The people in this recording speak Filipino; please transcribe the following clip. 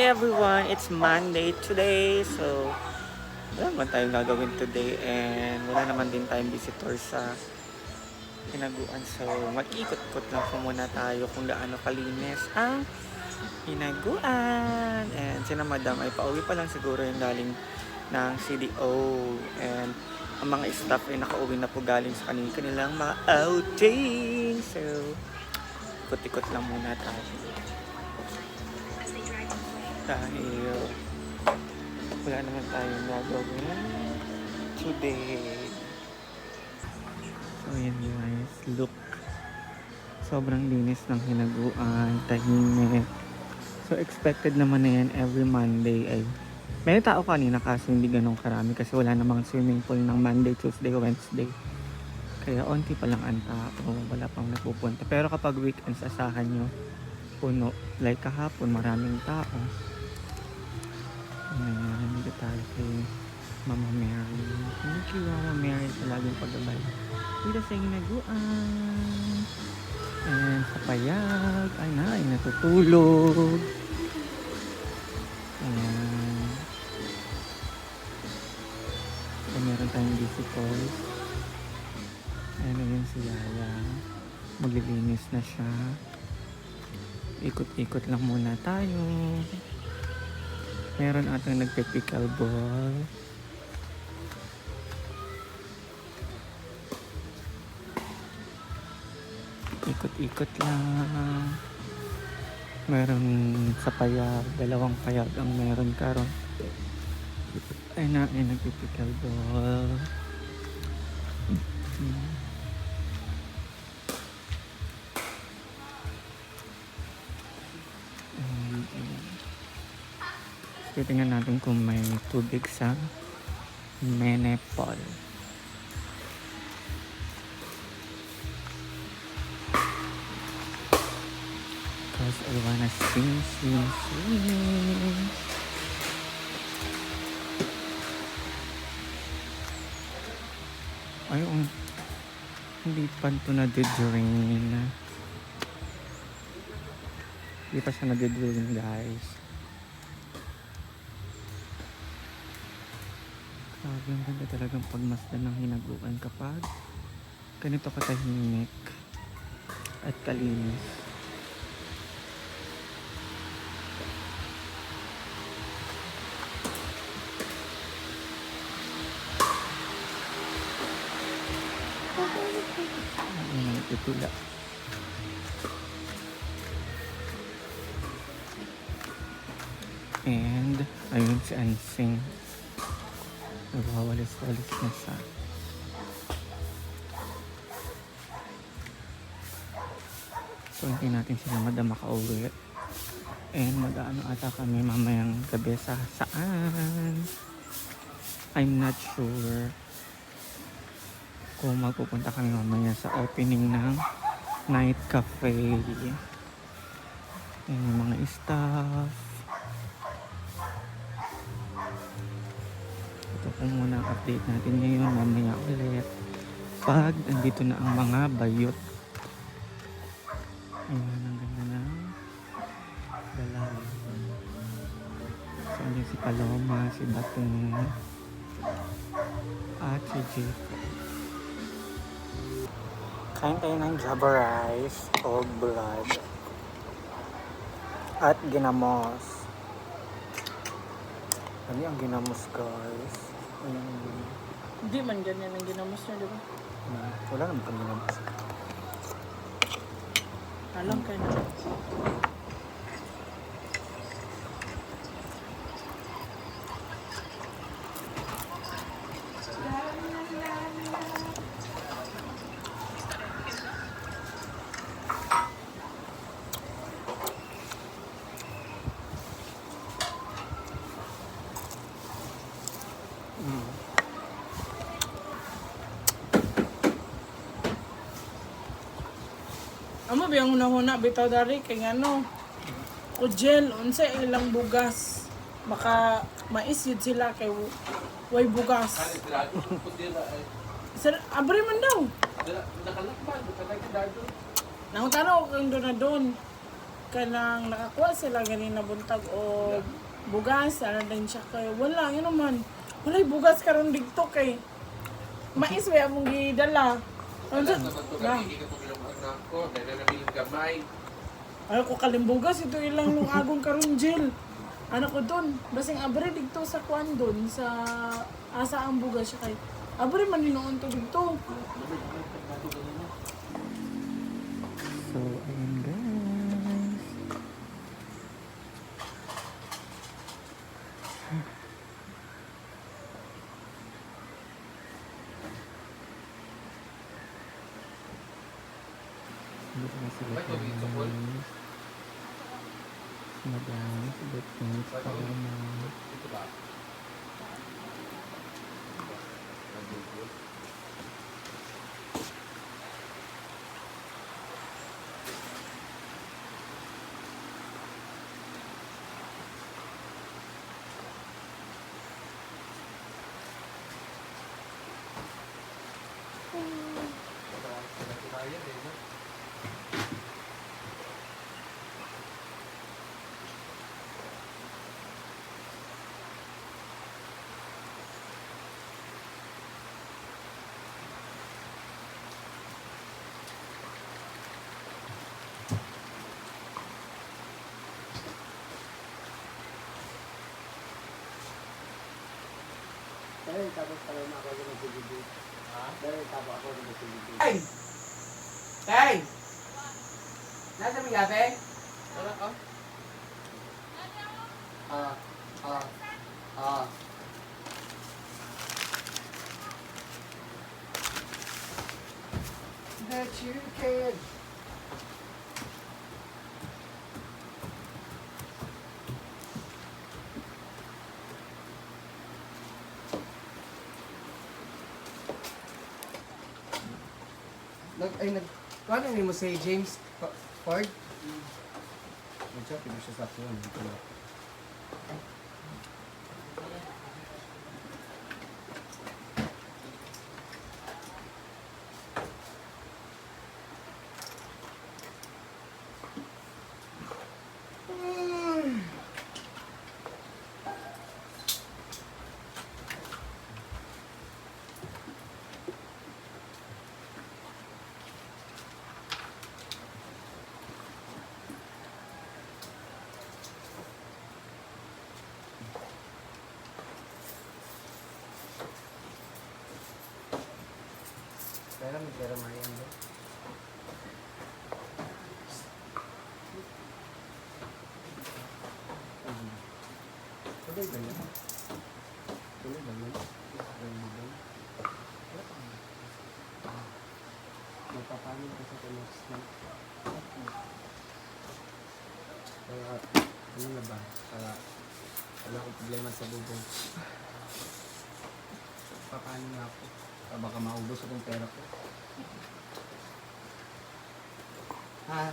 everyone! It's Monday today. So, wala naman tayong gagawin today and wala naman din tayong visitor sa hinaguan. So, mag-ikot-ikot lang po muna tayo kung gaano kalinis ang hinaguan. And sina madam ay pauwi pa lang siguro yung galing ng CDO. And ang mga staff ay nakauwi na po galing sa kanilang mga outing. So, ikot-ikot lang muna tayo. Dahil wala naman tayong gagawin today. So yan guys, look. Sobrang linis ng hinaguan, tahimik. So expected naman na yan every Monday ay may tao kanina kaso hindi ganun karami kasi wala namang swimming pool ng Monday, Tuesday, Wednesday. Kaya onti pa lang ang tao, wala pang napupunta. Pero kapag weekends asahan nyo, puno. Like kahapon, maraming tao. Ayan, dito tayo kay Mama Mary. Thank you, Mama Mary, sa laging paggabay. Dito sa hinaguan. And sa payag. Ay na, ay natutulog. Ayan. So, meron tayong visitors. Ayan, ayan si Yaya. Maglilinis na siya. Ikot-ikot lang muna tayo. Meron atang nagpe-pickleball. Ikot-ikot lang. Meron sa payag, dalawang payag ang meron karon. Ay na, ay nagpe-pickleball. Titingnan natin kung may tubig sa Menepal. Cause I wanna sing. Ayun, hindi pa ito nadidrain. Hindi pa siya nadidrain, guys. Grabe, ang ganda talagang pagmasdan ng hinaguan kapag ganito katahimik at kalinis. Ayan, nagtutula. And ayun si Ansing. Nagwawalis-walis na siya. So, hindi natin sila madam makauwi. And mag-ano ata kami mamayang gabi sa saan. I'm not sure kung magpupunta kami mamaya sa opening ng night cafe. And yung mga staff. Ito po muna ang update natin ngayon, mamaya ulit pag andito na ang mga bayot. Ayan, ang ganda na balay. So, andyan si Paloma, si Batong at si Jake. Kain tayo ng Java rice o blood at ginamos. Ano yung ginamos, guys? Hindi man ganyan ang ginamos niya, di ba? Wala naman kang ginamos. Alam kayo na. Amo biyang hunahuna bitaw dari kay ngano. Kujel unsa ilang bugas. Maka maisyud sila kay way bugas. Sir, abri man daw. Nakalakman, nakakita doon. Nangutano kung doon na doon. kanang nakakuha sila ganin na buntag o bugas, ano din siya kay wala, yun naman. Wala bugas karon dito kay mais way among gidala. Ano sa? Na. Ano ko kalimbugas ito ilang nung agong karon Jill. Ano ko doon, basing abre dito sa kwan doon sa asa ang bugas siya kay. Abre man ninuon to dito. So, ayan guys. Dito na sila guys. Madam, sabot things para na. Dahil tapos pala na ako ng CBD. Ha? Dahil tapos ako ng CBD. Hey! Hey! Nasa may gabi? Wala ka? Ah, ah, ah. That you can. Kano ni mo si James Ford? Medyo pino siya sa phone. Dito na. Pero may pera mayan doon. Tuloy ba yan? Tuloy ba yan? Magpapanin ko sa next month. Kaya, ano na ba? Para wala akong problema sa bubong. Papanin na ako. Baka maubos akong pera ko. Ha?